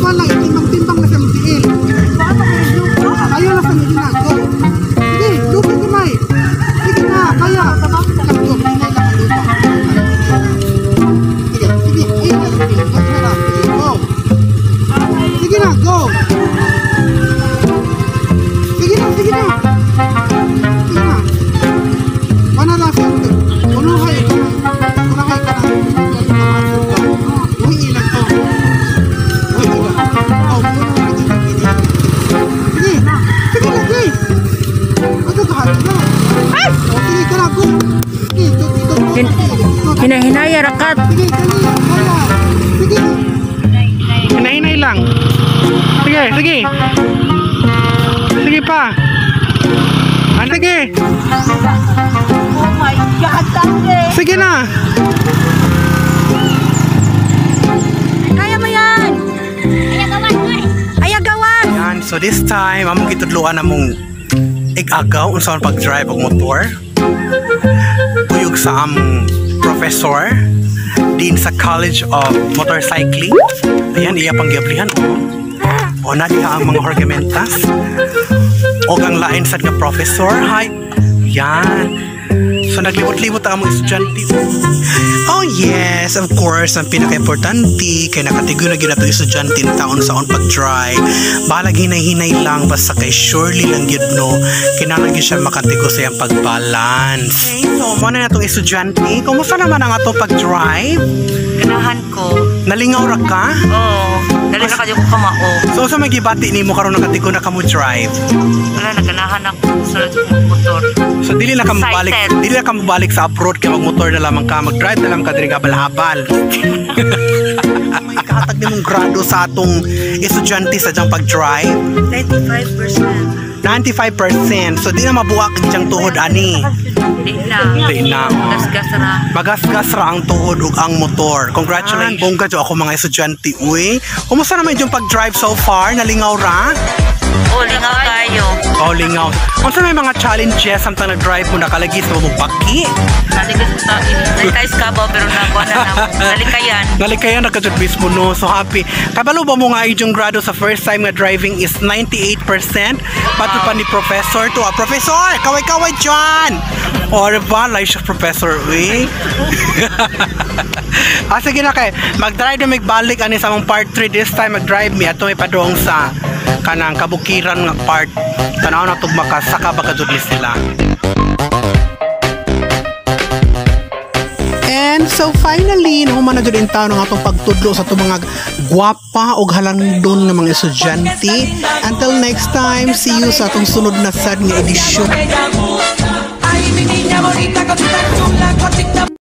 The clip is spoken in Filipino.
kuha lang, timbang-timbang na sa mutiil. Ayaw lang sa medina. Go. Sige, lupa kamay. Sige na, kaya. Go, hinay lang ang lupa. Sige, sige. Ayun na, sige. Go. Sige na, go. Sige na, sige na. Sige na. Mana na siya. Unahay ka na. Unahay ka na. Uy, ilang to. Uy, ilang. Oh, unahay ka na. Sige. Sige lagi. Ano ka hati na? Ay! Sige ka na, go. Sige, Hinahinaya rakat. sige, kaya. Sige. Hinay-hinay lang. Sige, sige. Sige pa. Ah, sige. Oh my God, dati. Sige na. Kaya mo yan. Ayagawan. Yan, so this time, among gitudluan among igagaw unsa man pag-drive og motor. Kuyog sa among professor din sa College of Motorcycling. Ayan, iya pang giaplihan. O na diha ang mga herramientas. O ang lain sad nga professor. Hi. Yan. So naglibot-libot ang mga estudyante. Oh yes, of course, ang pinaka-importante kay nakatigo na ginato estudyante na taon sa on pag-drive. Balag hinay-hinay lang basta kay surely lang yun no. Kinahanglan gyud siya makatigo sa iyang pag-balance. Okay, so mo na natong estudyante. Kumusta naman ang atong pag-drive? Ganahan ko. Nalingaw ra ka? Oo. Dali na kayo ko kamao. So sa may gibati nimo karon nakatigo na ka mo drive. Wala, naganahan ako sa motor. So dili na ka mabalik, Excited. dili na ka mabalik sa abroad kay magmotor na lamang ka, mag-drive na lang ka diri habal-habal. May kahatag nimong grado sa atong estudyante sa diyang pag-drive. 95%. 95%. So di na mabuwak diyang tuhod ani. Di na. Di na. Gasgas na. Magasgas ra ang tuhod ug ang motor. Congratulations. Bongga jo ako mga estudyante. Uy, kumusta naman yung pag-drive so far? Nalingaw ra? Oh, lingaw tayo. Oh, lingaw. Kung may mga challenges samtang nag-drive mo nakalagi sa mong baki? Naligas na tayo. Nalikay skabaw pero nakuha na naman. Nalikayan. Nalikayan nagka-judbis mo no. So happy. Kabalo ba mo nga yung grado sa first time nga driving is 98%? Pato pa ni Professor to. Professor! Kaway-kaway dyan! O ba? Live siya Professor. Uy. Sige na kay. Mag-drive na magbalik ani sa mong part 3 this time. Mag-drive me. Ato may padong sa kanang kabukiran nga part. Tanaw na itong makasaka baka dudlis nila. And so finally, nahuman na dyan yung tao ng atong pagtudlo sa itong mga gwapa o halandon ng mga estudyante. Until next time, see you sa atong sunod na sad nga edisyon.